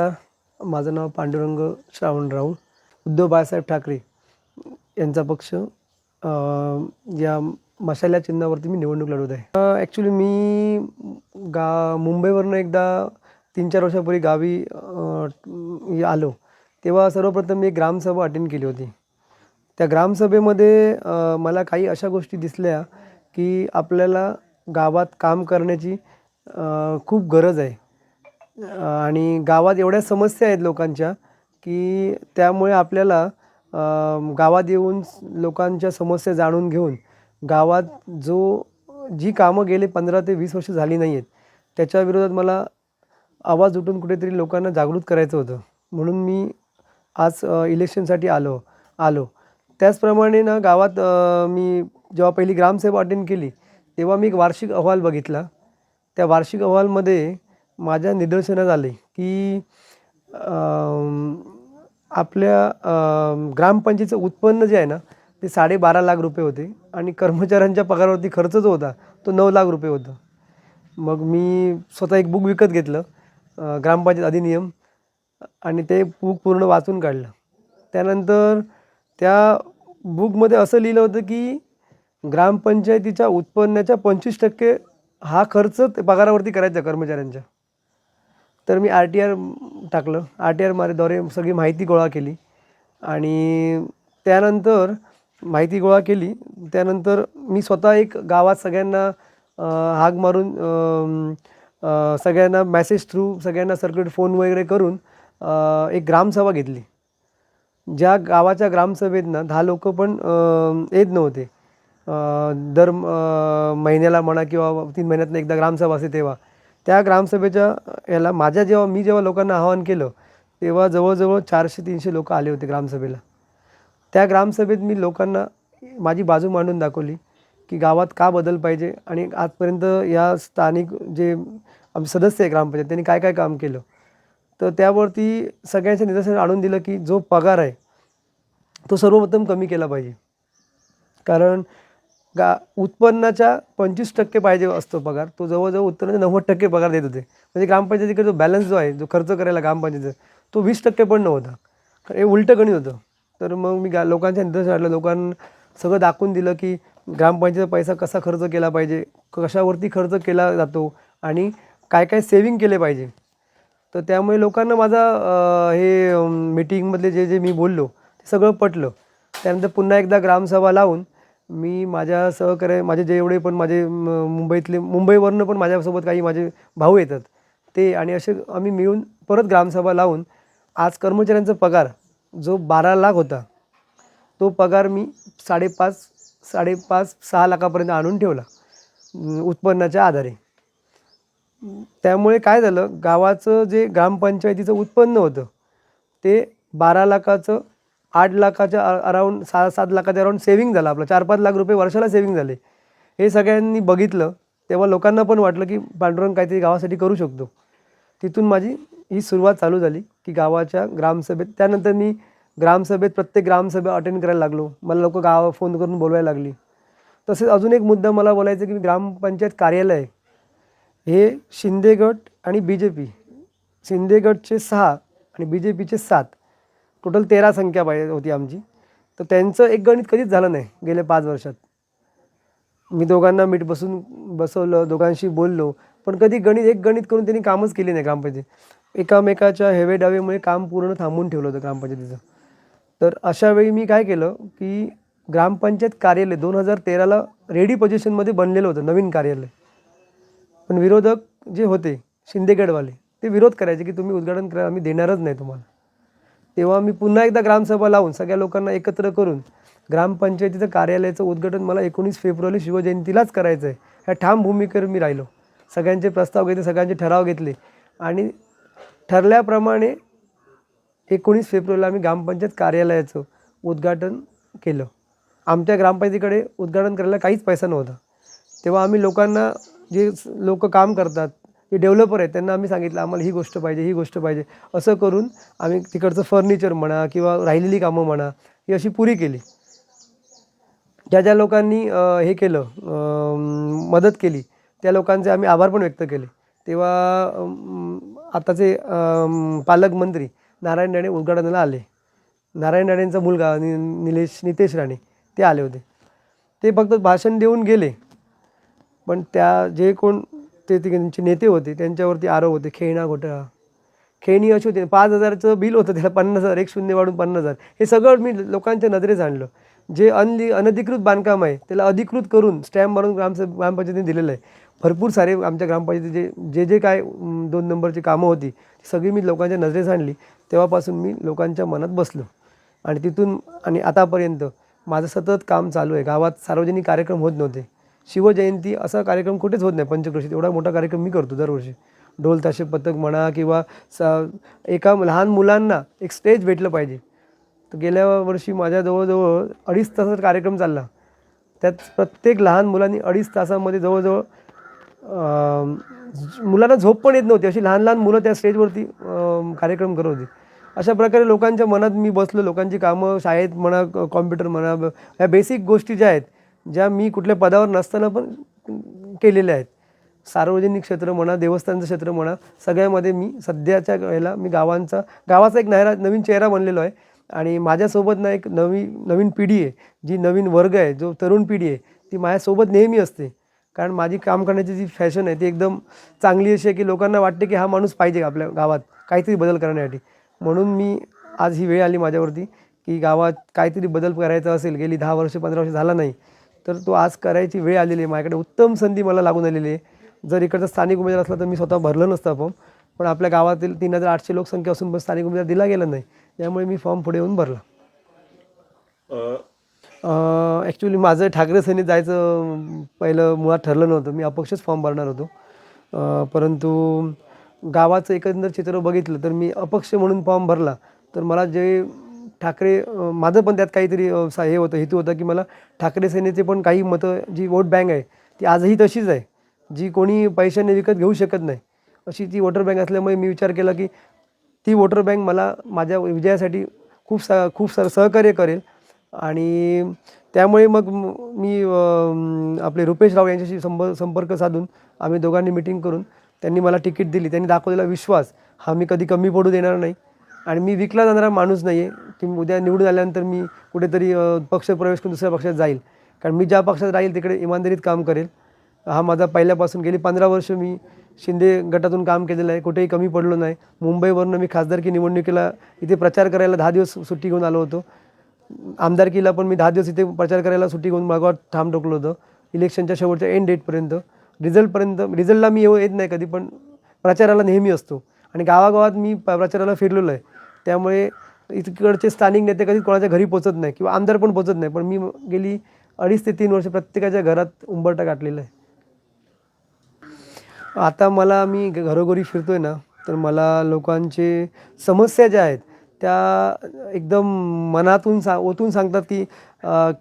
माझं नाव पांडुरंग श्रावणराव. उद्धव बाळासाहेब ठाकरे यांचा पक्ष या मशाल्या चिन्हावरती मी निवडणूक लढवत आहे. ॲक्च्युली मी मुंबईवरनं एकदा 3-4 वर्षापूर्वी गावी आलो, तेव्हा सर्वप्रथम मी ग्रामसभा अटेंड केली होती. त्या ग्रामसभेमध्ये मला काही अशा गोष्टी दिसल्या की आपल्याला गावात काम करण्याची खूप गरज आहे. आणि गावात एवढ्या समस्या आहेत लोकांच्या की त्यामुळे आपल्याला गावात येऊन लोकांच्या समस्या जाणून घेऊन गावात जी कामं गेले 15 ते 20 वर्ष झाली नाही आहेत त्याच्या विरोधात मला आवाज उठून कुठेतरी लोकांना जागृत करायचं होतं. म्हणून मी आज इलेक्शनसाठी आलो. त्याचप्रमाणे ना गावात मी जेव्हा पहिली ग्रामसभा अटेंड केली तेव्हा मी एक वार्षिक अहवाल बघितला. त्या वार्षिक अहवालमध्ये माझ्या निदर्शनास आले की आपल्या ग्रामपंचायतीचं उत्पन्न जे आहे ना ते 12.5 लाख रुपये होते आणि कर्मचाऱ्यांच्या पगारावरती खर्च जो होता तो 9 लाख रुपये होता. मग मी स्वतः एक बुक विकत घेतलं, ग्रामपंचायत अधिनियम, आणि ते बुक पूर्ण वाचून काढलं. त्यानंतर त्या बुकमध्ये असं लिहिलं होतं की ग्रामपंचायतीच्या उत्पन्नाच्या 25% हा खर्च पगारावरती करायचा कर्मचाऱ्यांच्या. तर मी RTR टाकलं. RTRद्वारे सगळी माहिती गोळा केली आणि त्यानंतर त्यानंतर मी स्वतः एक गावात सगळ्यांना हाक मारून सगळ्यांना मेसेज थ्रू सगळ्यांना सर्क्युलेट फोन वगैरे करून एक ग्रामसभा घेतली. ज्या गावाच्या ग्रामसभेत ना 10 लोकं पण येत नव्हते. दर महिन्याला म्हणा किंवा 3 महिन्यातनं एकदा ग्रामसभा असते तेव्हा. त्या ग्रामसभेच्या याला मी जेव्हा लोकांना आवाहन केलं तेव्हा जवळजवळ 400-300 लोकं आले होते ग्रामसभेला. त्या ग्रामसभेत मी लोकांना माझी बाजू मांडून दाखवली की गावात का बदल पाहिजे आणि आजपर्यंत या स्थानिक जे आमचे सदस्य आहे ग्रामपंचायत त्यांनी काय काय काम केलं. तर त्यावरती सगळ्यांच्या निदर्शनास आणून दिलं की जो पगार आहे तो सर्वप्रथम कमी केला पाहिजे. कारण उत्पन्नाच्या 25% पाहिजे असतो पगार, तो जवळजवळ उत्पन्नाच्या 90% पगार देत होते. म्हणजे ग्रामपंचायतीकडे जो बॅलन्स जो आहे, जो खर्च करायला ग्रामपंचायतीचा, तो 20% पण नव्हता. हे उलटं गणित होतं. तर मग मी लोकांच्या निदर्शनास आणलं, लोकांना सगळं दाखवून दिलं की ग्रामपंचायतीचा पैसा कसा खर्च केला पाहिजे, कशावरती खर्च केला जातो आणि काय काय सेविंग केले पाहिजे. तर त्यामुळे लोकांना माझा हे मीटिंगमधले जे मी बोललो ते सगळं पटलं. त्यानंतर पुन्हा एकदा ग्रामसभा लावून मी माझे जेवढे पण माझे मुंबईवरनं पण माझ्यासोबत काही माझे भाऊ येतात ते, आणि असे आम्ही मिळून परत ग्रामसभा लावून आज कर्मचाऱ्यांचा पगार जो 12 लाख होता तो पगार मी 5.5-6 लाखापर्यंत आणून ठेवला उत्पन्नाच्या आधारे. त्यामुळे काय झालं, गावाचं जे ग्रामपंचायतीचं उत्पन्न होतं ते 12 लाखाचं 8 लाखाच्या अराऊंड 6-7 लाखाच्या अराऊंड सेविंग झालं. आपलं 4-5 लाख रुपये वर्षाला सेविंग झाले. हे सगळ्यांनी बघितलं तेव्हा लोकांना पण वाटलं की पांडुरंग काहीतरी गावासाठी करू शकतो. तिथून माझी ही सुरुवात चालू झाली की गावाच्या ग्रामसभेत. त्यानंतर मी प्रत्येक ग्रामसभा अटेंड करायला लागलो. मला लोकं फोन करून बोलवायला लागली. तसेच अजून एक मुद्दा मला बोलायचा की ग्रामपंचायत कार्यालय हे शिंदे गट आणि BJP, शिंदे गटचे 6 आणि BJPचे 7, टोटल 13 संख्या पाहिजे होती आमची. तर त्यांचं एक गणित कधीच झालं नाही गेल्या 5 वर्षात. मी दोघांना बसवलं, दोघांशी बोललो, पण कधी एक गणित करून त्यांनी कामच केली नाही ग्रामपंचायत. एकामेकाच्या हेवेदावेमुळे काम पूर्ण थांबवून ठेवलं होतं ग्रामपंचायतीचं. तर अशा वेळी मी काय केलं की ग्रामपंचायत कार्यालय 2013ला रेडी पोझिशनमध्ये बनलेलं होतं, नवीन कार्यालय. पण विरोधक जे होते शिंदेगडवाले ते विरोध करायचे की तुम्ही उद्घाटन करा, आम्ही देणारच नाही तुम्हाला. तेव्हा मी पुन्हा एकदा ग्रामसभा लावून सगळ्या लोकांना एकत्र करून ग्रामपंचायतीचं कार्यालयाचं उद्घाटन मला 19 फेब्रुवारी शिवजयंतीलाच करायचं आहे ह्या ठाम भूमिकेवर मी राहिलो. सगळ्यांचे प्रस्ताव घेतले, सगळ्यांचे ठराव घेतले आणि ठरल्याप्रमाणे 19 फेब्रुवारीला आम्ही ग्रामपंचायत कार्यालयाचं उद्घाटन केलं. आमच्या ग्रामपंचायतीकडे उद्घाटन करायला काहीच पैसा नव्हता. तेव्हा आम्ही लोकांना, जे लोक काम करतात, जे डेव्हलपर आहेत, त्यांना आम्ही सांगितलं आम्हाला ही गोष्ट पाहिजे. असं करून आम्ही तिकडचं फर्निचर म्हणा किंवा राहिलेली कामं म्हणा ही अशी पुरी केली. ज्या लोकांनी हे केलं, मदत केली, त्या लोकांचे आम्ही आभार पण व्यक्त केले. तेव्हा आताचे पालकमंत्री नारायण राणे उद्घाटनाला आले. नारायण राणेंचा मुलगा नितेश राणे ते आले होते. ते फक्त भाषण देऊन गेले, पण त्या जे कोण त्यांचे नेते होते त्यांच्यावरती आरोप होते. खेळणा घोटाळा, खेळणी अशी होती, 5,000चं बिल होतं, त्याला 50,000, एक शून्य वाढून 50,000. हे सगळं मी लोकांच्या नजरेस आणलं. जे अनधिकृत बांधकाम आहे त्याला अधिकृत करून स्टॅम्प मारून ग्रामपंचायतीने दिलेलं आहे. भरपूर सारे आमच्या ग्रामपंचायतीचे जे काय 2 नंबरची कामं होती ती सगळी मी लोकांच्या नजरेस आणली. तेव्हापासून मी लोकांच्या मनात बसलो आणि तिथून आणि आतापर्यंत माझं सतत काम चालू आहे. गावात सार्वजनिक कार्यक्रम होत नव्हते. शिवजयंती असा कार्यक्रम कुठेच होत नाही. पंचक्रोशीत एवढा मोठा कार्यक्रम मी करतो दरवर्षी. ढोल ताशे पथक म्हणा किंवा एका लहान मुलांना एक स्टेज भेटलं पाहिजे. तर गेल्या वर्षी माझ्या जवळजवळ 2.5 तासाचा कार्यक्रम चालला. त्यात प्रत्येक लहान मुलांनी 2.5 तासामध्ये जवळजवळ मुलांना झोप पण येत नव्हती, अशी लहान लहान मुलं त्या स्टेजवरती कार्यक्रम करत होती. अशा प्रकारे लोकांच्या मनात मी बसलो. लोकांची कामं शाळेत म्हणा, कॉम्प्युटर म्हणा, ह्या बेसिक गोष्टी ज्या आहेत, ज्या मी कुठल्या पदावर नसताना पण केलेल्या आहेत. सार्वजनिक क्षेत्र म्हणा, देवस्थानचं क्षेत्र म्हणा, सगळ्यामध्ये मी सध्याच्या वेळेला मी गावाचा एक नवीन चेहरा बनलेलो आहे. आणि माझ्यासोबत ना एक नवीन पिढी आहे, जी नवीन वर्ग आहे, जो तरुण पिढी आहे, ती माझ्यासोबत नेहमी असते. कारण माझी काम करण्याची जी फॅशन आहे ती एकदम चांगली अशी आहे की लोकांना वाटते की हा माणूस पाहिजे आपल्या गावात काहीतरी बदल करण्यासाठी. म्हणून मी आज ही वेळ आली माझ्यावरती की गावात काहीतरी बदल करायचा असेल, गेली 10 वर्ष 15 वर्ष झाला नाही, तर तो आज करायची वेळ आलेली आहे. माझ्याकडे उत्तम संधी मला लागून आलेली आहे. जर इकडचा स्थानिक उमेदवार असला तर मी स्वतः भरलं नसतं फॉर्म, पण आपल्या गावातील 3,800 लोकसंख्या असून पण स्थानिक उमेदवार दिला गेला नाही, त्यामुळे मी फॉर्म पुढे येऊन भरला. ॲक्च्युली माझं ठाकरे सेनेत जायचं पहिलं मुळात ठरलं नव्हतं. मी अपक्षच फॉर्म भरणार होतो. परंतु गावाचं एकंदर चित्र बघितलं तर मी अपक्ष म्हणून फॉर्म भरला. तर मला जे ठाकरे माझं पण त्यात काहीतरी हे होतं, हेतू होता की मला ठाकरे सेनेचे पण काही मतं, जी वोट बँक आहे ती आजही तशीच आहे, जी कोणी पैशाने विकत घेऊ शकत नाही, अशी ती वोटर बँक असल्यामुळे मी विचार केला की ती वोटर बँक मला माझ्या विजयासाठी खूप सहकार्य करेल. आणि त्यामुळे मग मी आपले रुपेश राव यांच्याशी संपर्क साधून आम्ही दोघांनी मिटिंग करून त्यांनी मला तिकीट दिली. त्यांनी दाखवलेला विश्वास हा मी कधी कमी पडू देणार नाही. आणि मी विकला जाणारा माणूस नाही आहे की उद्या निवडून आल्यानंतर मी कुठेतरी पक्षप्रवेश करून दुसऱ्या पक्षात जाईल. कारण मी ज्या पक्षात राहील तिकडे इमानदारीत काम करेल. हा माझा पहिल्यापासून गेली 15 वर्ष मी शिंदे गटातून काम केलेलं आहे, कुठेही कमी पडलो नाही. मुंबईवरून मी खासदारकी निवडणुकीला इथे प्रचार करायला 10 दिवस सुट्टी घेऊन आलो होतो. आमदारकीला पण मी 10 दिवस इथे प्रचार करायला सुट्टी घेऊन मागोवा ठाम ठोकलं होतं इलेक्शनच्या शेवटच्या एंड डेटपर्यंत. रिझल्टला मी येत नाही कधी, पण प्रचाराला नेहमी असतो. आणि गावागावात मी प्रचाराला फिरलेलो आहे. त्यामुळे इकडचे स्थानिक नेते कधी कोणाच्या घरी पोचत नाही किंवा आमदार पण पोचत नाही, पण मी गेली 2.5 ते 3 वर्ष प्रत्येकाच्या घरात उंबरठा गाठलेला आहे. आता मी घरोघरी फिरतोय ना, तर मला लोकांचे समस्या ज्या आहेत त्या एकदम मनातून ओतून सांगतात की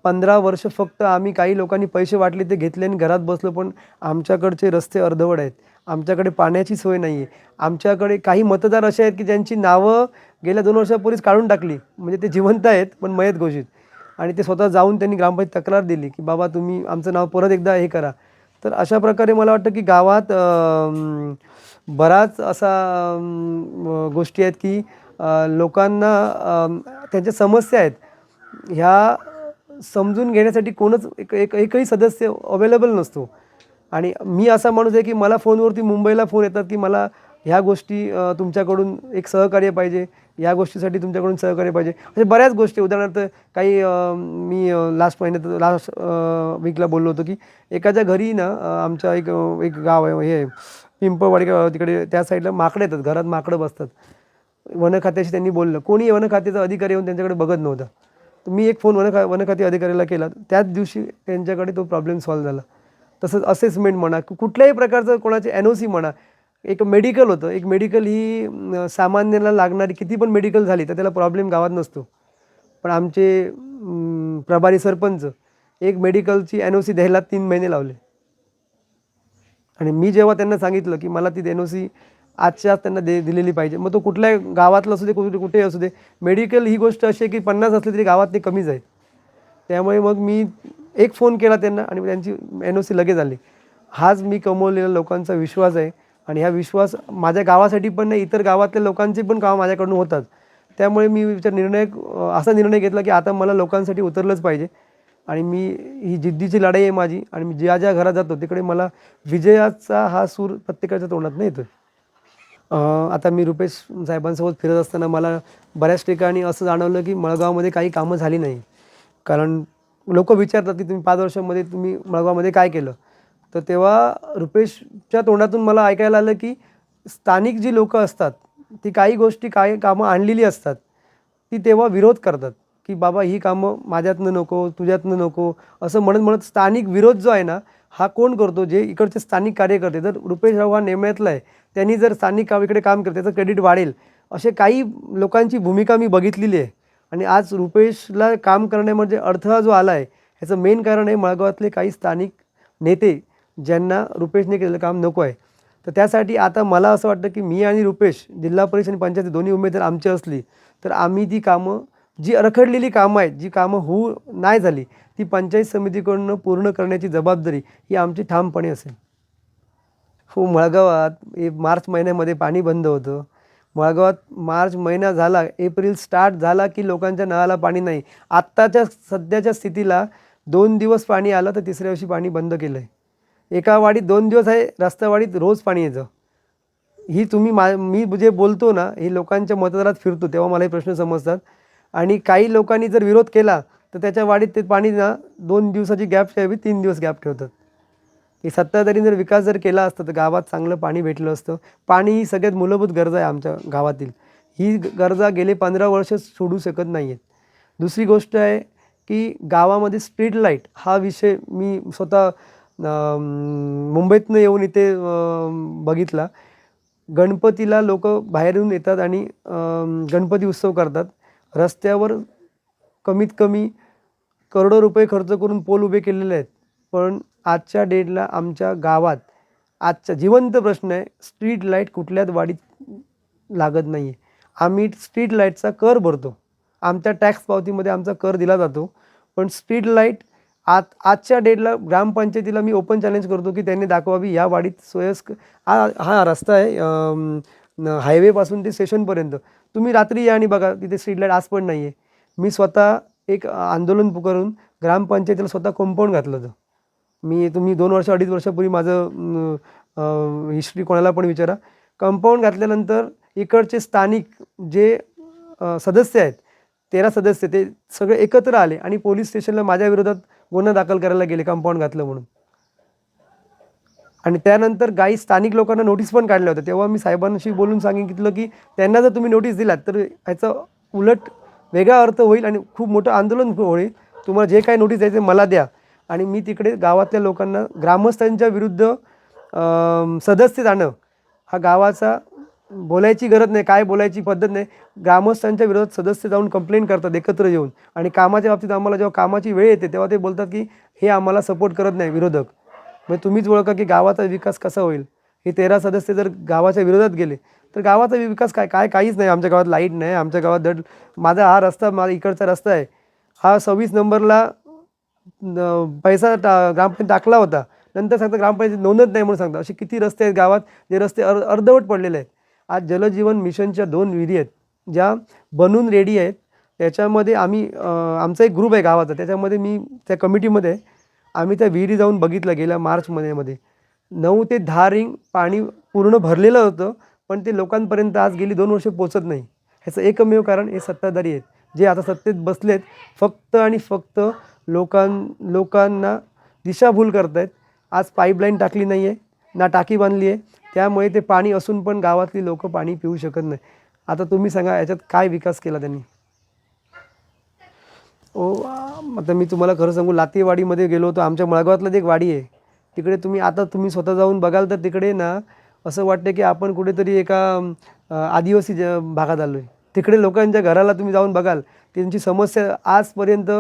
15 वर्ष फक्त आम्ही काही लोकांनी पैसे वाटले ते घेतले आणि घरात बसलो, पण आमच्याकडचे रस्ते अर्धवट आहेत, आमच्याकडे पाण्याची सोय नाही आहे, आमच्याकडे काही मतदार असे आहेत की ज्यांची नावं गेल्या 2 वर्षापूर्वीच काढून टाकली, म्हणजे ते जिवंत आहेत पण मयत घोषित. आणि ते स्वतः जाऊन त्यांनी ग्रामपंचायत तक्रार दिली की बाबा तुम्ही आमचं नाव परत एकदा हे करा. तर अशा प्रकारे मला वाटतं की गावात बराच असा गोष्टी आहेत की लोकांना त्यांच्या समस्या आहेत ह्या समजून घेण्यासाठी कोणच एकही सदस्य अवेलेबल नसतो. आणि मी असा माणूस आहे की मला फोनवरती मुंबईला फोन येतात की मला ह्या गोष्टी तुमच्याकडून एक सहकार्य पाहिजे, या गोष्टीसाठी तुमच्याकडून सहकार्य पाहिजे, म्हणजे बऱ्याच गोष्टी. उदाहरणार्थ काही मी लास्ट वीकला बोललो होतो की एकाच्या घरी ना आमच्या एक गाव आहे, हे पिंपळवाडी तिकडे त्या साईडला माकडं येतात, घरात माकडं बसतात. वन खात्याशी त्यांनी बोललं, कोणी वन खात्याचा अधिकारी येऊन त्यांच्याकडे बघत नव्हता. तर मी एक फोन वन खाते अधिकाऱ्याला केला, त्याच दिवशी त्यांच्याकडे तो प्रॉब्लेम सॉल्व्ह झाला. तसंच असेसमेंट म्हणा, कुठल्याही प्रकारचं कोणाचे NOC म्हणा, एक मेडिकल होतं, एक मेडिकल ही सामान्याला लागणारी किती पण मेडिकल झाली तर त्याला प्रॉब्लेम गावात नसतो, पण आमचे प्रभारी सरपंच एक मेडिकलची NOC द्यायला 3 महिने लावले. आणि मी जेव्हा त्यांना सांगितलं की मला ती NOC आजच्या आज त्यांना दिलेली पाहिजे, मग तो कुठल्या गावातलं असू दे, कुठेही असू दे, मेडिकल ही गोष्ट अशी आहे की 50 असले तरी गावात ते कमीच आहे. त्यामुळे मग मी एक फोन केला त्यांना आणि त्यांची NOC लगेच आली. हाच मी कमवलेला लोकांचा विश्वास आहे. आणि हा विश्वास माझ्या गावासाठी पण नाही, इतर गावातल्या लोकांची पण कामं माझ्याकडून होतात. त्यामुळे मी असा निर्णय घेतला की आता मला लोकांसाठी उतरलंच पाहिजे आणि ही जिद्दीची लढाई आहे माझी आणि मी ज्या ज्या घरात जातो तिकडे मला विजयाचा हा सूर प्रत्येकाच्या तोंडात येतो. आता मी रुपेश साहेबांसोबत फिरत असताना मला बऱ्याच ठिकाणी असं जाणवलं की मळगावमध्ये काही कामं झाली नाही. कारण लोकं विचारतात की तुम्ही 5 वर्षांमध्ये तुम्ही मळगावमध्ये काय केलं? तर तेव्हा रुपेशच्या तोंडातून मला ऐकायला आलं की स्थानिक जी लोकं असतात, ती काही गोष्टी काही कामं आणलेली असतात. ती तेव्हा विरोध करतात, की बाबा ही कामं माझ्यातनं नको, तुझ्यातनं नको, असं म्हणत-म्हणत स्थानिक विरोध जो आहे ना, हा कोण करतो? जे इकडचे स्थानिक कार्यकर्ते. जर रुपेशराव हा नेमळ्यातला आहे, त्यांनी जर स्थानिक इकडे काम केलं, त्याचं क्रेडिट वाढेल. असे काही लोकांची भूमिका मी बघितलेली आहे आणि आज रुपेशला काम करण्यामध्ये अडथळा जो आला आहे, ह्याचं मेन कारण आहे मळगावातले काही स्थानिक नेते, ज्यांना रुपेशने केलेलं काम नको आहे. तर त्यासाठी आता मला असं वाटतं, की मी आणि रुपेश जिल्हा परिषद आणि पंचायत दोन्ही उमेदवार आमची असली, तर आम्ही ती कामं जी रखडलेली कामं आहेत, जी कामं होऊ नाही झाली, ती पंचायत समितीकडून पूर्ण करण्याची जबाबदारी ही आमची ठामपणे असेल. हो, मळगावात मार्च महिन्यामध्ये पाणी बंद होतं. मळगावात मार्च महिना झाला, एप्रिल स्टार्ट झाला, की लोकांच्या नळाला पाणी नाही. आत्ताच्या सध्याच्या स्थितीला 2 दिवस पाणी आलं, तर तिसऱ्या दिवशी पाणी बंद केलं आहे. एका वाडीत 2 दिवस आहे, रस्त्यावाडीत रोज पाणी येतं. ही तुम्ही मी जे बोलतो ना, हे लोकांच्या मतदारात फिरतो, तेव्हा मला हे प्रश्न समजतात आणि काही लोकांनी जर विरोध केला, तर त्याच्या वाडीत ते पाणी ना 2 दिवसाची गॅपच्या ऐवजी 3 दिवस गॅप ठेवतात. की सत्ताधाऱ्यांनी जर विकास केला असता, तर गावात चांगलं पाणी भेटलं असतं. पाणी ही सगळ्यात मूलभूत गरज आहे आमच्या गावातील. ही गरजा गेले 15 वर्ष सोडू शकत नाही आहेत. दुसरी गोष्ट आहे, की गावामध्ये स्ट्रीट लाईट हा विषय मी स्वतः मुंबईतनं येऊन इथे बघितला. गणपतीला लोकं बाहेरून येतात आणि गणपती उत्सव करतात. रस्त्यावर कमीत कमी करोडो रुपये खर्च करून पोल उभे केलेले आहेत. पण आजच्या डेटला आमच्या गावात आजचा जिवंत प्रश्न आहे, स्ट्रीट लाईट कुठल्याच वाडीत लागत नाही आहे. आम्ही स्ट्रीट लाईटचा कर भरतो. आमच्या टॅक्स पावतीमध्ये आमचा कर दिला जातो. पण स्ट्रीट लाईट आजच्या डेटला ग्रामपंचायतीला मी ओपन चॅलेंज करतो, की त्यांनी दाखवावी या वाडीत हा रस्ता आहे हायवेपासून ते स्टेशनपर्यंत. तुम्ही रात्री या आणि बघा तिथे स्ट्रीट लाईट आज पण नाही आहे. मी स्वतः एक आंदोलन पुकारून ग्रामपंचायतीला स्वतः कंपाऊंड घातलं होतं. तुम्ही 2 वर्ष 2.5 वर्षापूर्वी माझं हिस्ट्री कोणाला पण विचारा. कंपाऊंड घातल्यानंतर इकडचे स्थानिक जे सदस्य आहेत, 13 सदस्य ते सगळे एकत्र आले आणि पोलीस स्टेशनला माझ्या विरोधात गुन्हा दाखल करायला गेले कंपाऊंड घातलं म्हणून. आणि त्यानंतर काही स्थानिक लोकांना नोटीस पण काढल्या होत्या. तेव्हा मी साहेबांशी बोलून सांगितलं, की त्यांना जर तुम्ही नोटीस दिलात, तर ह्याचा उलट वेगळा अर्थ होईल आणि खूप मोठं आंदोलन होईल. तुम्हाला जे काही नोटीस द्यायचे मला द्या. आणि मी तिकडे गावातल्या लोकांना ग्रामस्थांच्या विरुद्ध सदस्य जाणं हा गावाचा बोलायची गरज नाही, काय बोलायची पद्धत नाही. ग्रामस्थांच्या विरोधात सदस्य जाऊन कंप्लेंट करतात एकत्र येऊन आणि कामाच्या बाबतीत आम्हाला जेव्हा कामाची वेळ येते तेव्हा ते बोलतात, की हे आम्हाला सपोर्ट करत नाही विरोधक. म्हणजे तुम्हीच ओळखा की गावाचा विकास कसा होईल. हे 13 सदस्य जर गावाच्या विरोधात गेले तर गावाचा विकास काहीच नाही. आमच्या गावात लाईट नाही, आमच्या गावात माझा माझा इकडचा रस्ता आहे, हा 26 नंबरला पैसा ग्रामपंचायत टाकला होता. नंतर सांगता ग्रामपंचायत नोंदत नाही म्हणून सांगतात. असे किती रस्ते आहेत गावात, जे रस्ते अर्धवट पडलेले आहेत. आज जलजीवन मिशनच्या 2 विहिरी आहेत, ज्या बनून रेडी आहेत. त्याच्यामध्ये आमचा एक ग्रुप आहे गावाचा, त्याच्यामध्ये मी त्या कमिटीमध्ये आम्ही त्या विहिरी जाऊन बघितलं गेल्या मार्च महिन्यामध्ये. 9 ते 10 रिंग पाणी पूर्ण भरलेलं होतं, पण ते लोकांपर्यंत आज गेली 2 वर्ष पोचत नाही. ह्याचं एकमेव कारण हे सत्ताधारी आहेत, जे आता सत्तेत बसलेत, फक्त आणि फक्त लोकांना दिशाभूल करत आहेत. आज पाईपलाईन टाकली नाही आहे, ना टाकी बांधली आहे. त्यामुळे ते पाणी असून पण गावातली लोकं पाणी पिऊ शकत नाही. आता तुम्ही सांगा याच्यात काय विकास केला त्यांनी? आता मी तुम्हाला खरं सांगू, लातेवाडीमध्ये गेलो होतो. आमच्या मळगावातलं एक वाडी आहे. तिकडे तुम्ही स्वतः जाऊन बघाल तर तिकडे ना असं वाटतं की आपण कुठेतरी एका आदिवासी भागात आलो आहे. तिकडे लोकांच्या घराला तुम्ही जाऊन बघाल, त्यांची समस्या आजपर्यंत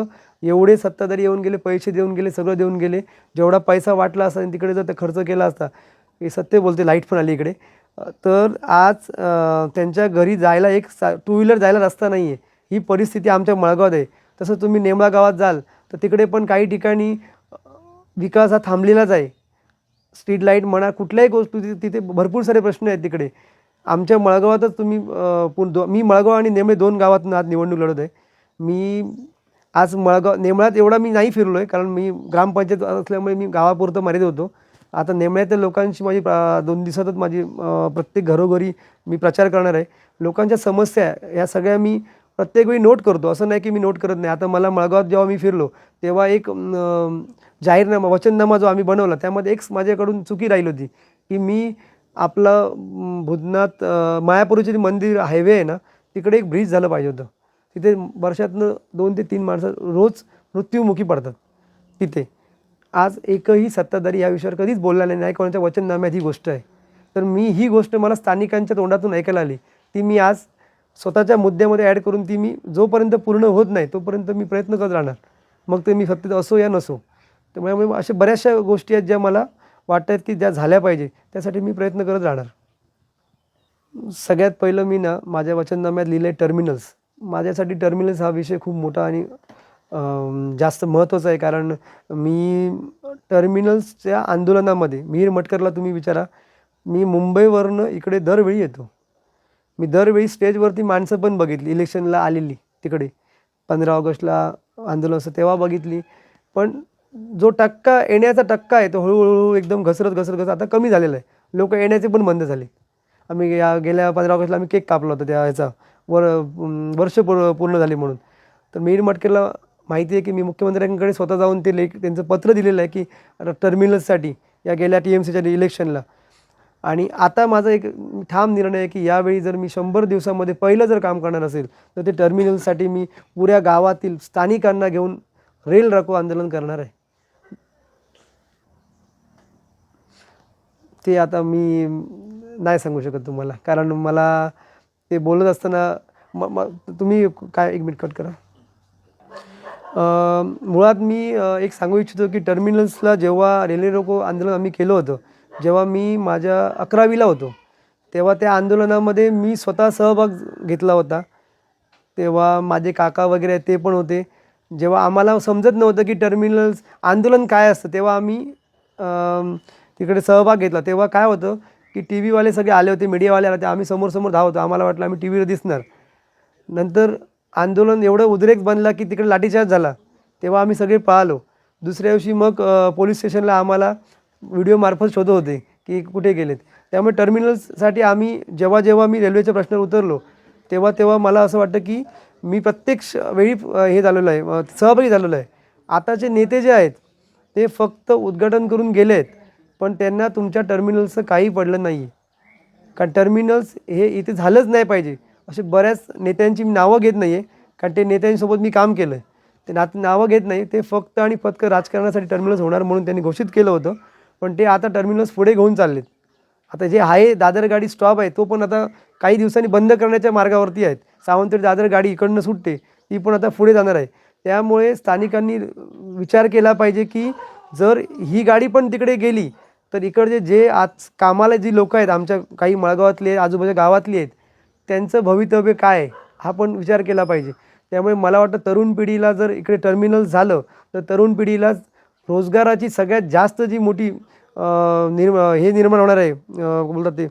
एवढे सत्ताधारी येऊन गेले, पैसे देऊन गेले, सगळं देऊन गेले. जेवढा पैसा वाटला असता आणि तिकडे जर ते खर्च केला असता, हे सत्य बोलते, लाईट पण आली इकडे, तर आज त्यांच्या घरी जायला टू व्हीलर जायला रस्ता नाही आहे. ही परिस्थिती आमच्या मळगावात आहे. तसं तुम्ही नेमळा गावात जाल तर तिकडे पण काही ठिकाणी विकास हा थांबलेलाच आहे. स्ट्रीट लाईट म्हणा, कुठल्याही गोष्टी तिथे भरपूर सारे प्रश्न आहेत तिकडे. आमच्या मळगावातच तुम्ही मी मळगाव आणि नेमळे 2 गावातून आज निवडणूक लढत आहे. मी आज नेमळ्यात एवढा मी नाही फिरलो आहे, कारण मी ग्रामपंचायत असल्यामुळे मी गावापुरतं मर्यादित होतो. आता नेमळ्यातील लोकांशी माझी 2 दिवसातच माझी प्रत्येक घरोघरी मी प्रचार करणार आहे. लोकांच्या समस्या या सगळ्या मी प्रत्येक वेळी नोट करतो, असं नाही की मी नोट करत नाही. आता मला मळगावात जेव्हा मी फिरलो तेव्हा एक जाहीरनामा, वचननामा जो आम्ही बनवला त्यामध्ये एक माझ्याकडून चुकी राहिली होती, की मी आपलं भूतनाथ मायापुरीचे जे मंदिर हायवे आहे ना, तिकडे एक ब्रिज झालं पाहिजे होतं. तिथे वर्षातनं 2 ते 3 माणसं रोज मृत्युमुखी पडतात तिथे. आज एकही सत्ताधारी या विषयावर कधीच बोलला नाही, कोणाच्या वचननाम्यात ही गोष्ट आहे. तर मी ही गोष्ट मला स्थानिकांच्या तोंडातून ऐकायला आली, ती मी आज स्वतःच्या मुद्द्यामध्ये ॲड करून ती मी जोपर्यंत पूर्ण होत नाही तोपर्यंत मी प्रयत्न करत राहणार. मग ते मी सत्तेत असो या नसो. त्यामुळे अशा बऱ्याचशा गोष्टी आहेत ज्या मला वाटत आहेत की ज्या झाल्या पाहिजे, त्यासाठी मी प्रयत्न करत राहणार. सगळ्यात पहिलं मी ना माझ्या वचननाम्यात लिहिलं आहे टर्मिनल्स. माझ्यासाठी टर्मिनल्स हा विषय खूप मोठा आणि जास्त महत्त्वाचा आहे, कारण मी टर्मिनल्सच्या आंदोलनामध्ये मिहीर मटकरला तुम्ही विचारा, मी मुंबईवरनं इकडे दरवेळी येतो. मी दरवेळी स्टेजवरती माणसं पण बघितली इलेक्शनला आलेली तिकडे 15 ऑगस्टला आंदोलन असतं तेव्हा बघितली. पण जो टक्का येण्याचा टक्का आहे तो हळूहळू एकदम घसरत आता कमी झालेला आहे. लोक येण्याचे पण बंद झाले. आम्ही गेल्या 15 ऑगस्टला आम्ही केक कापला होता त्या ह्याचा वर्ष पूर्ण झाले म्हणून. तर मिहीर मटकरला माहिती आहे की मी मुख्यमंत्र्यांकडे स्वतः जाऊन ते त्यांचं पत्र दिलेलं आहे की टर्मिनल्ससाठी या गेल्या TMCच्या इलेक्शनला. आणि आता माझा एक ठाम निर्णय आहे की यावेळी जर मी 100 दिवसामध्ये पहिलं जर काम करणार असेल तर ते टर्मिनल्ससाठी मी पुऱ्या गावातील स्थानिकांना घेऊन रेल राखो आंदोलन करणार आहे. ते आता मी नाही सांगू शकत तुम्हाला, कारण मला ते बोलत असताना तुम्ही काय 1 मिनिट कट करा. मुळात मी एक सांगू इच्छितो की टर्मिनल्सला जेव्हा रेल्वे रोको आंदोलन आम्ही केलं होतं, जेव्हा मी माझ्या 11वीला होतो तेव्हा त्या आंदोलनामध्ये मी स्वतः सहभाग घेतला होता. तेव्हा माझे काका वगैरे ते पण होते. जेव्हा आम्हाला समजत नव्हतं की टर्मिनल्स आंदोलन काय असतं, तेव्हा आम्ही तिकडे सहभाग घेतला. तेव्हा काय होतं की TVवाले सगळे आले होते, मीडियावाले आले होते. आम्ही समोर धावत होतो. आम्हाला वाटलं आम्ही TVवर दिसणार. नंतर आंदोलन एवढं उद्रेक बनला की तिकडे लाठीचार्ज झाला. तेव्हा आम्ही सगळे पळालो. दुसऱ्या दिवशी मग पोलीस स्टेशनला आम्हाला व्हिडिओमार्फत शोधत होते की कुठे गेलेत. त्यामुळे टर्मिनल्ससाठी आम्ही जेव्हा मी रेल्वेच्या प्रश्नावर उतरलो तेव्हा मला असं वाटतं की मी प्रत्यक्ष वेळी हे झालेलं आहे, सहभागी झालेलो आहे. आताचे नेते जे आहेत ते फक्त उद्घाटन करून गेले आहेत, पण त्यांना तुमच्या टर्मिनल्सचं काही पडलं नाही आहे. कारण टर्मिनल्स हे इथे झालंच नाही पाहिजे असे बऱ्याच नेत्यांची मी नावं घेत नाही आहे, कारण ते नेत्यांसोबत मी काम केलं आहे. ते नावं घेत नाही. ते फक्त आणि फक्त राजकारणासाठी टर्मिनल्स होणार म्हणून त्यांनी घोषित केलं होतं, पण ते आता टर्मिनल्स पुढे घेऊन चाललेत. आता जे आहे दादर गाडी स्टॉप आहे तो पण आता काही दिवसांनी बंद करण्याच्या मार्गावरती आहेत. सावंतवाडी दादर गाडी इकडनं सुटते, ती पण आता पुढे जाणार आहे. त्यामुळे स्थानिकांनी विचार केला पाहिजे की जर ही गाडी पण तिकडे गेली तर इकडचे जे आज कामाला जी लोकं आहेत, आमच्या काही मळगावातले आजूबाजूच्या गावातली आहेत, त्यांचं भवितव्य काय आहे हा पण विचार केला पाहिजे. त्यामुळे मला वाटतं तरुण पिढीला जर इकडे टर्मिनल झालं तर तरुण पिढीला रोजगाराची सगळ्यात जास्त जी मोठी निर्माण होणार आहे, बोलतात ते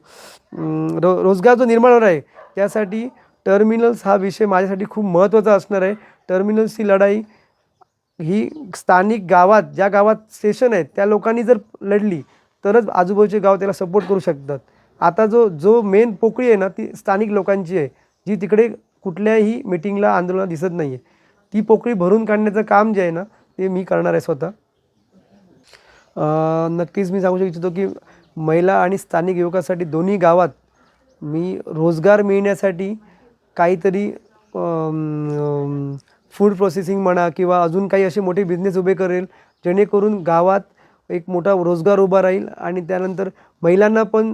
रोजगार जो निर्माण होणार आहे, त्यासाठी टर्मिनल्स हा विषय माझ्यासाठी खूप महत्त्वाचा असणार आहे. टर्मिनल्सची लढाई ही स्थानिक गावात, ज्या गावात स्टेशन आहेत त्या लोकांनी जर लढली तरच आजूबाजूचे गाव त्याला सपोर्ट करू शकतात. आता जो मेन पोकळी आहे ना ती स्थानिक लोकांची आहे, जी तिकडे कुठल्याही मिटिंगला आंदोलनात दिसत नाही आहे. ती पोकळी भरून काढण्याचं काम जे आहे ना ते मी करणार आहे स्वतः. नक्कीच मी सांगू इच्छितो की महिला आणि स्थानिक युवकासाठी दोन्ही गावात मी रोजगार मिळण्यासाठी काहीतरी फूड प्रोसेसिंग म्हणा किंवा अजून काही असे मोठे बिझनेस उभे करेल, जेणेकरून गावात एक मोठा रोजगार उभा राहील आणि त्यानंतर महिलांना पण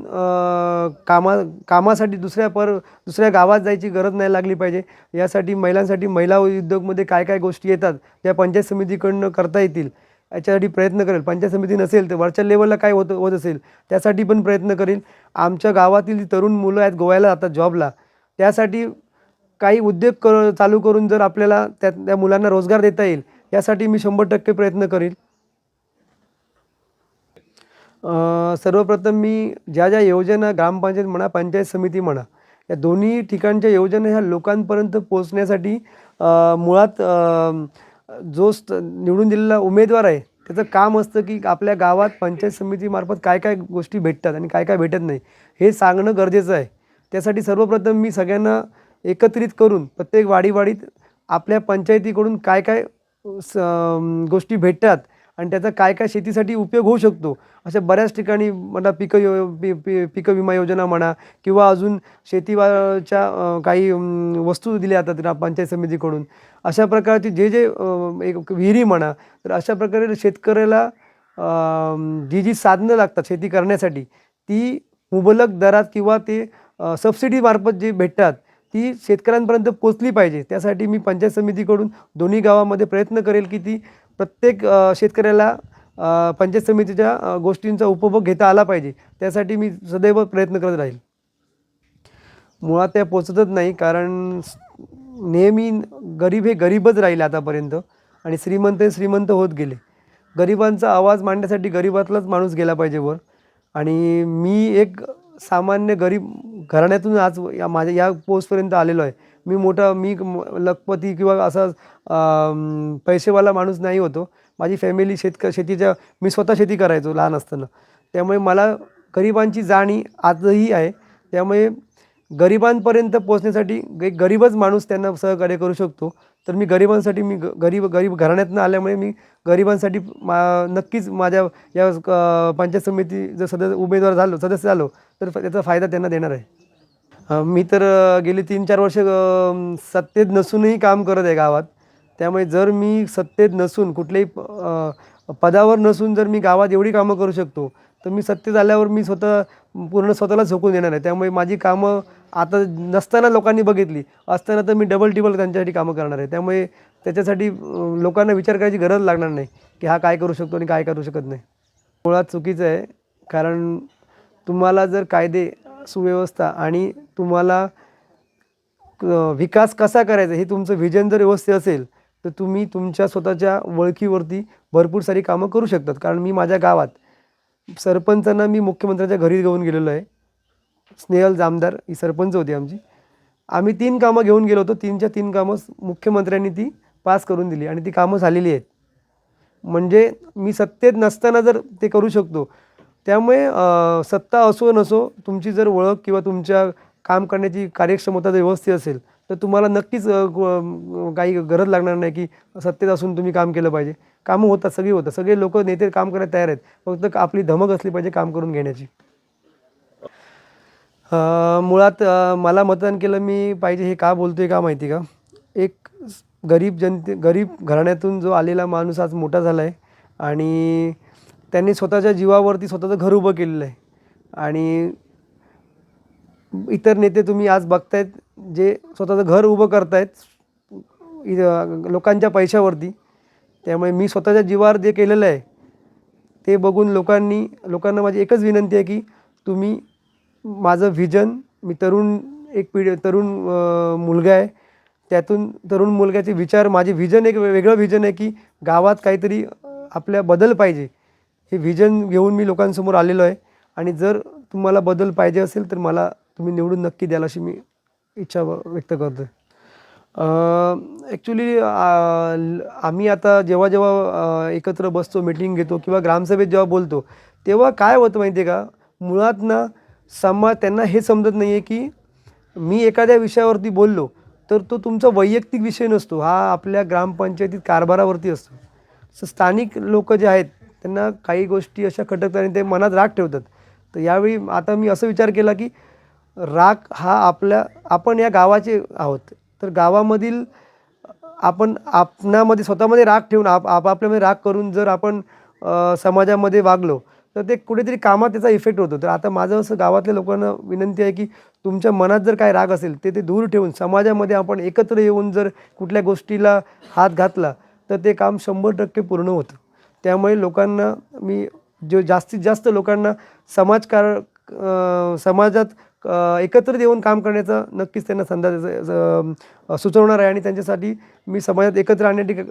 कामासाठी दुसऱ्या गावात जायची गरज नाही लागली पाहिजे. यासाठी महिलांसाठी महिला उद्योगमध्ये काय गोष्टी येतात त्या पंचायत समितीकडून करता येतील याच्यासाठी प्रयत्न करेल. पंचायत समिती नसेल तर वरच्या लेवलला काय होत असेल त्यासाठी पण प्रयत्न करेल. आमच्या गावातील जी तरुण मुलं आहेत गोव्याला जातात जॉबला, त्यासाठी काही उद्योग चालू करून जर आपल्याला त्या मुलांना रोजगार देता येईल यासाठी मी 100% प्रयत्न करेल. सर्वप्रथम मी ज्या ज्या योजना ग्रामपंचायत म्हणा, पंचायत समिती म्हणा, या दोन्ही ठिकाणच्या योजना ह्या लोकांपर्यंत पोहोचण्यासाठी मुळात जो निवडून दिलेला उमेदवार आहे त्याचं काम असतं की आपल्या गावात पंचायत समितीमार्फत काय काय गोष्टी भेटतात आणि काय काय भेटत नाही हे सांगणं गरजेचं आहे. त्यासाठी सर्वप्रथम मी सगळ्यांना एकत्रित करून प्रत्येक वाडीवाडीत आपल्या पंचायतीकडून काय काय गोष्टी भेटतात आणि त्याचा काय काय शेतीसाठी उपयोग होऊ शकतो अशा बऱ्याच ठिकाणी म्हणा पीक विमा योजना म्हणा किंवा अजून शेतीच्या काही वस्तू दिल्या जातात ग्रामपंचायत समितीकडून. अशा प्रकारची जे जे एक विहिरी म्हणा, तर अशा प्रकारे शेतकऱ्याला जी जी साधनं लागतात शेती करण्यासाठी ती मुबलक दरात किंवा ते सबसिडीमार्फत जे भेटतात ती शेतकऱ्यांपर्यंत पोचली पाहिजे. त्यासाठी मी पंचायत समितीकडून दोन्ही गावामध्ये प्रयत्न करेल की ती प्रत्येक शेतकऱ्याला पंचायत समितीच्या गोष्टींचा उपभोग घेता आला पाहिजे. त्यासाठी मी सदैव प्रयत्न करत राहील. मुळात त्या पोचतच नाही, कारण नेहमी गरीब हे गरीबच राहिले आतापर्यंत आणि श्रीमंत हे श्रीमंत होत गेले. गरिबांचा आवाज मांडण्यासाठी गरीबातलाच माणूस गेला पाहिजे वर. आणि मी एक सामान्य गरीब घराण्यातून आज माझ्या या पोस्टपर्यंत आलेलो आहे. मी लखपती किंवा असा पैसेवाला माणूस नाही होतो. माझी फॅमिली शेतीच्या मी स्वतः शेती करायचो लहान असताना. त्यामुळे मला गरिबांची जाणीव आजही आहे. त्यामुळे गरिबांपर्यंत पोहोचण्यासाठी एक गरीबच माणूस त्यांना सहकार्य करू शकतो. तर मी गरिबांसाठी गरीब घराण्यातून आल्यामुळे मी गरिबांसाठी नक्कीच माझ्या या पंचायत समिती जर उमेदवार सदस्य झालो तर त्याचा फायदा त्यांना देणार आहे. मी तर गेली 3-4 वर्ष सत्तेत नसूनही काम करत आहे गावात. त्यामुळे जर मी सत्तेत नसून कुठल्याही पदावर नसून जर मी गावात एवढी कामं करू शकतो तर मी सत्तेत आल्यावर मी स्वतःला झोकून देणार आहे. त्यामुळे माझी कामं आता नसताना लोकांनी बघितली, असताना तर मी डबल टिबल त्यांच्यासाठी कामं करणार आहे. त्यामुळे त्याच्यासाठी लोकांना विचार करायची गरज लागणार नाही की हा काय करू शकतो आणि काय करू शकत नाही. मुळात चुकीचं आहे, कारण तुम्हाला जर कायदे सुव्यवस्था आणि तुम्हाला विकास कसा करायचा हे तुमचं व्हिजन जर व्यवस्थित असेल तर तुम्ही तुमच्या स्वतःच्या ओळखीवरती भरपूर सारी कामं करू शकतात. कारण मी माझ्या गावात सरपंचांना मी मुख्यमंत्र्यांच्या घरी घेऊन गेलेलो आहे. स्नेहल जामदार ही सरपंच होती आमची. आम्ही 3 कामं घेऊन गेलो होतो. 3च्या 3 कामं मुख्यमंत्र्यांनी ती पास करून दिली आणि ती कामं झालेली आहेत. म्हणजे मी सत्तेत नसताना जर ते करू शकतो. त्यामुळे सत्ता असो नसो तुमची जर ओळख किंवा तुमच्या काम करण्याची कार्यक्षमता जर व्यवस्थित असेल तर तुम्हाला नक्कीच काही गरज लागणार नाही की सत्तेत असून तुम्ही काम केलं पाहिजे. कामं होतात, सगळी होतात. सगळे लोक नेते काम करायला तयार आहेत. फक्त आपली धमक असली पाहिजे काम करून घेण्याची. मुळात मला मतदान केलं मी पाहिजे हे का बोलतोय का माहिती का? एक गरीब घराण्यातून जो आलेला माणूस आज मोठा झाला आहे आणि त्यांनी स्वतःच्या जीवावरती स्वतःचं घर उभं केलेलं आहे. आणि इतर नेते तुम्ही आज बघतायत जे स्वतःचं घर उभं करतायत लोकांच्या पैशावरती. त्यामुळे मी स्वतःच्या जीवावर जे केलेलं आहे ते बघून लोकांना माझी एकच विनंती आहे की तुम्ही माझं व्हिजन, मी तरुण मुलगा आहे, त्यातून तरुण मुलग्याचे विचार, माझे व्हिजन एक वेगळं व्हिजन आहे की गावात काहीतरी आपल्या बदल पाहिजे. हे व्हिजन घेऊन मी लोकांसमोर आलेलो आहे. आणि जर तुम्हाला बदल पाहिजे असेल तर मला तुम्ही निवडून नक्की द्याल अशी मी इच्छा व्यक्त करतो. ॲक्च्युली आम्ही आता जेव्हा एकत्र बसतो, मीटिंग घेतो किंवा ग्रामसभेत जेव्हा बोलतो तेव्हा काय होतं माहिती आहे का? मुळात ना त्यांना हे समजत नाही आहे की मी एखाद्या विषयावरती बोललो तर तो तुमचा वैयक्तिक विषय नसतो, हा आपल्या ग्रामपंचायतीत कारभारावरती असतो. स्थानिक लोक जे आहेत त्यांना काही गोष्टी अशा खटकतात आणि ते मनात राग ठेवतात. तर यावेळी आता मी असं विचार केला की राग हा आपण या गावाचे आहोत. तर गावामधील आपणामध्ये स्वतःमध्ये राग ठेवून आपापल्यामध्ये राग करून जर आपण समाजामध्ये वागलो तर ते कुठेतरी कामात त्याचा इफेक्ट होतो. तर आता माझं असं गावातल्या लोकांना विनंती आहे की तुमच्या मनात जर काय राग असेल ते दूर ठेवून समाजामध्ये आपण एकत्र येऊन जर कुठल्या गोष्टीला हात घातला तर ते काम 100% पूर्ण होतं. त्यामुळे लोकांना मी जास्तीत जास्त लोकांना समाजात एकत्र येऊन काम करण्याचा नक्कीच त्यांना संधी सुचवणार आहे. आणि त्यांच्यासाठी मी समाजात एकत्र आणण्यासाठी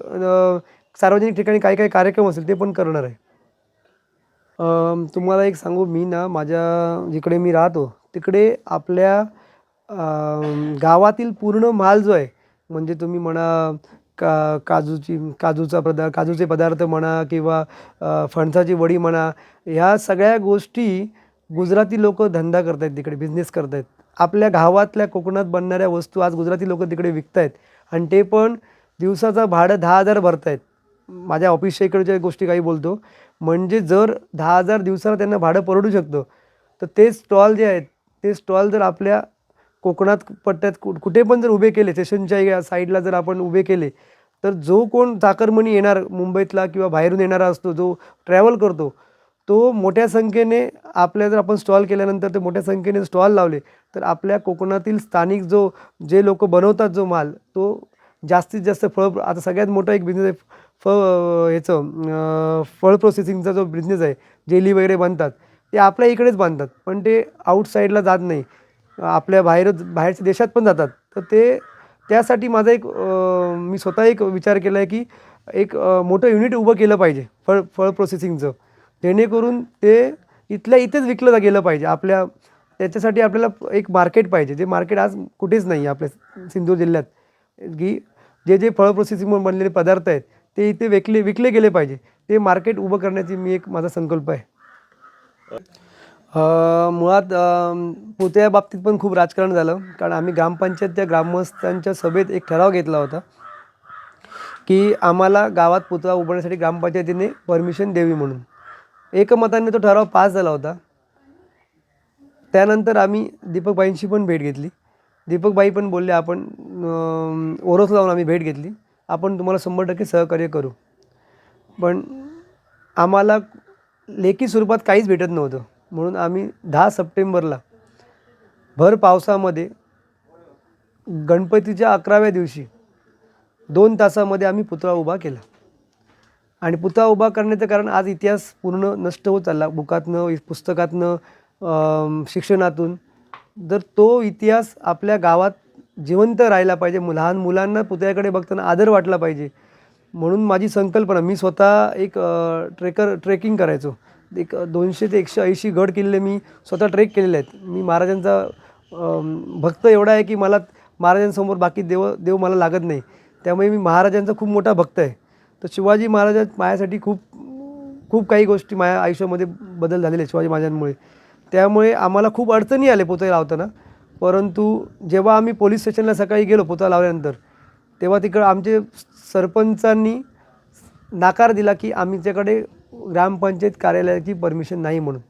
सार्वजनिक ठिकाणी काही कार्यक्रम असेल ते पण करणार आहे. तुम्हाला एक सांगू, मी ना माझ्या जिकडे मी राहतो तिकडे आपल्या गावातील पूर्ण माल जो आहे, म्हणजे तुम्ही म्हणा काजूचे पदार्थ म्हणा किंवा फणसाची वडी म्हणा, ह्या सगळ्या गोष्टी गुजराती लोक धंदा करत आहेत, तिकडे बिझनेस करत आहेत. आपल्या गावातल्या कोकणात बनणाऱ्या वस्तू आज गुजराती लोक तिकडे विकत आहेत आणि ते पण दिवसाचं भाडं 10,000 भरत आहेत. माझ्या ऑफिसच्या इकडच्या गोष्टी काही बोलतो, म्हणजे जर 10,000 दिवसाला त्यांना भाडं परवडू शकतं, तर ते स्टॉल जे आहेत ते स्टॉल जर आपल्या कोकणात पट्ट्यात कुठे पण जर उभे केले, स्टेशनच्या या साईडला जर आपण उभे केले, तर जो कोण चाकरमनी येणार मुंबईतला किंवा बाहेरून येणारा असतो, जो ट्रॅव्हल करतो, तो मोठ्या संख्येने आपल्या जर आपण स्टॉल केल्यानंतर ते मोठ्या संख्येने स्टॉल लावले, तर आपल्या कोकणातील स्थानिक जे लोक बनवतात जो माल, तो जास्तीत जास्त आता सगळ्यात मोठा एक बिझनेस आहे फळ प्रोसेसिंगचा जो बिझनेस आहे, जेली वगैरे बनतात ते आपल्या इकडेच बांधतात, पण ते आउटसाईडला जात नाही, आपल्या बाहेरच्या देशात पण जातात. तर त्यासाठी माझा मी स्वतः एक विचार केला आहे की एक मोठं युनिट उभं केलं पाहिजे फळ प्रोसेसिंगचं, जेणेकरून ते इथल्या इथेच विकलं गेलं पाहिजे. त्याच्यासाठी आपल्याला एक मार्केट पाहिजे, जे मार्केट आज कुठेच नाही आहे आपल्या सिंधुदुर्ग जिल्ह्यात, की जे फळ प्रोसेसिंगमध्ये बनलेले पदार्थ आहेत ते इथे विकले गेले पाहिजे. ते मार्केट उभं करण्याची माझा संकल्प आहे. मुळात पुतळ्या बाबतीत पण खूप राजकारण झालं, कारण आम्ही ग्रामपंचायतच्या ग्रामस्थांच्या सभेत एक ठराव घेतला होता की आम्हाला गावात पुतळा उभारण्यासाठी ग्रामपंचायतीने परमिशन द्यावी म्हणून. एकमताने तो ठराव पास झाला होता. त्यानंतर आम्ही दीपकबाईंशी पण भेट घेतली. दीपकबाई पण बोलले, आपण ओरोस लावून आम्ही भेट घेतली, आपण तुम्हाला 100% सहकार्य करू. पण आम्हाला लेखी स्वरूपात काहीच भेटत नव्हतं, म्हणून आम्ही 10 सप्टेंबरला भर पावसामध्ये गणपतीच्या 11व्या दिवशी 2 तासामध्ये आम्ही पुतळा उभा केला. आणि पुतळा उभा करण्याचं कारण आज इतिहास पूर्ण नष्ट होत चालला, बुकातनं, पुस्तकातनं, शिक्षणातून. जर तो इतिहास आपल्या गावात जिवंत राहिला पाहिजे, लहान मुलांना पुतळ्याकडे बघताना आदर वाटला पाहिजे, म्हणून माझी संकल्पना, मी स्वतः एक ट्रेकिंग करायचो. एक 200 ते 180 गड किल्ले मी स्वतः ट्रेक केलेले आहेत. मी महाराजांचा भक्त एवढा आहे की मला महाराजांसमोर बाकी देव मला लागत नाही, त्यामुळे मी महाराजांचा खूप मोठा भक्त आहे. तर शिवाजी महाराज माझ्यासाठी खूप काही गोष्टी माझ्या आयुष्यामध्ये बदल झालेले शिवाजी महाराजांमुळे. त्यामुळे आम्हाला खूप अडचणी आले पुतळे लावताना. परंतु जेव्हा आम्ही पोलीस स्टेशनला सकाळी गेलो पुतळा लावल्यानंतर, तेव्हा तिकडं आमचे सरपंचांनी नकार दिला की आमच्याकडे ग्रामपंचायत कार्यालयाची परमिशन नाही म्हणून.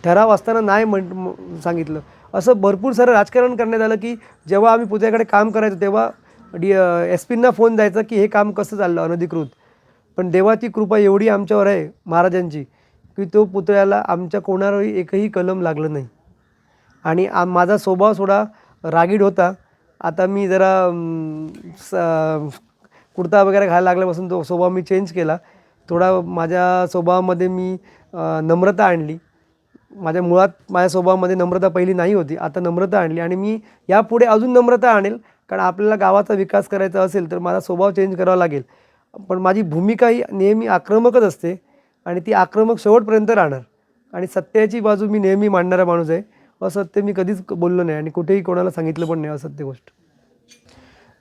ठराव असताना नाही सांगितलं. असं भरपूर सारं राजकारण करण्यात आलं की जेव्हा आम्ही पुतळ्याकडे काम करायचो तेव्हा SP फोन द्यायचा की हे काम कसं चाललं अनधिकृत. पण देवाची कृपा एवढी आमच्यावर आहे महाराजांची की तो पुतळ्याला आमच्या कोणावरही एकही कलम लागलं नाही. आणि माझा स्वभाव थोडा रागीट होता. आता मी जरा कुर्ता वगैरे घालायला लागल्यापासून तो स्वभाव मी चेंज केला. थोडा माझ्या स्वभावामध्ये मी नम्रता आणली. माझ्या स्वभावामध्ये नम्रता पहिली नाही होती, आता नम्रता आणली आणि मी यापुढे अजून नम्रता आणेल. कारण आपल्याला गावाचा विकास करायचा असेल तर माझा स्वभाव चेंज करावा लागेल. पण माझी भूमिका ही नेहमी आक्रमकच असते आणि ती आक्रमक शेवटपर्यंत राहणार. आणि सत्याची बाजू मी नेहमी मांडणारा माणूस आहे. असत्य मी कधीच बोललो नाही आणि कुठेही कोणाला सांगितलं पण नाही असत्य गोष्ट.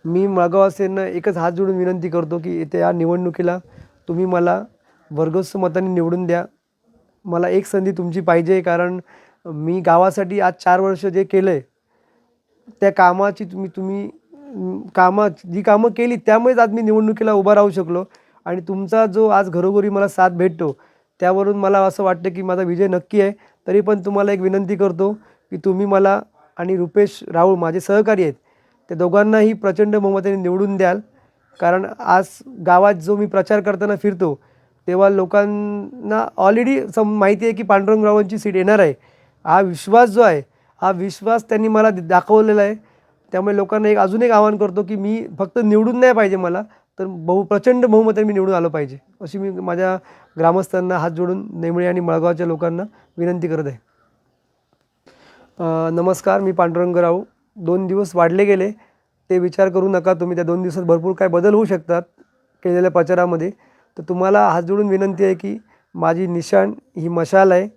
मी मागावासींना एकच हात जोडून विनंती करतो की येत्या या निवडणुकीला तुम्ही मला भरघोस मतांनी निवडून द्या. मला एक संधी तुमची पाहिजे, कारण मी गावासाठी आज 4 वर्ष जे केलं आहे त्या कामाची तुम्ही जी कामं केली त्यामुळेच आज मी निवडणुकीला उभा राहू शकलो. आणि तुमचा जो आज घरोघरी मला साथ भेटतो त्यावरून मला असं वाटतं की माझा विजय नक्की आहे. तरी पण तुम्हाला एक विनंती करतो की तुम्ही मला आणि रुपेश राऊळ माझे सहकारी आहेत, त्या दोघांनाही प्रचंड बहुमताने निवडून द्याल. कारण आज गावात जो मी प्रचार करताना फिरतो तेव्हा लोकांना ऑलरेडी माहिती आहे की पांडुरंगरावांची सीट येणार आहे. हा विश्वास जो आहे, हा विश्वास त्यांनी मला दाखवलेला आहे. त्यामुळे लोकांना अजून एक आवाहन करतो की मी फक्त निवडून नाही पाहिजे मला, तर प्रचंड बहुमताने मी निवडून आलो पाहिजे, अशी मी माझ्या ग्रामस्थांना हात जोडून नेमळे आणि मळगावच्या लोकांना विनंती करत आहे. नमस्कार, मी पांडुरंग राऊ. 2 दिवस वाढले गेले ते विचार करू नका तुम्ही. त्या 2 दिवसात भरपूर काय बदल होऊ शकतात केलेल्या प्रचारामध्ये. तर तुम्हाला हात जोडून विनंती आहे की माझी निशाण ही मशाल आहे.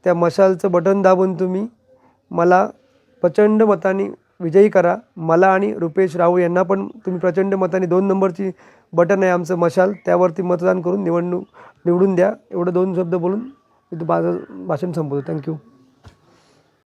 त्या मशालचं बटन दाबून तुम्ही मला प्रचंड मताने विजयी करा. मला आणि रुपेश राऊळ यांना पण तुम्ही प्रचंड मताने 2 नंबरची बटन आहे आमचं मशाल, त्यावरती मतदान करून निवडून द्या. एवढं 2 शब्द बोलून मी माझं भाषण संपवतो. थँक्यू.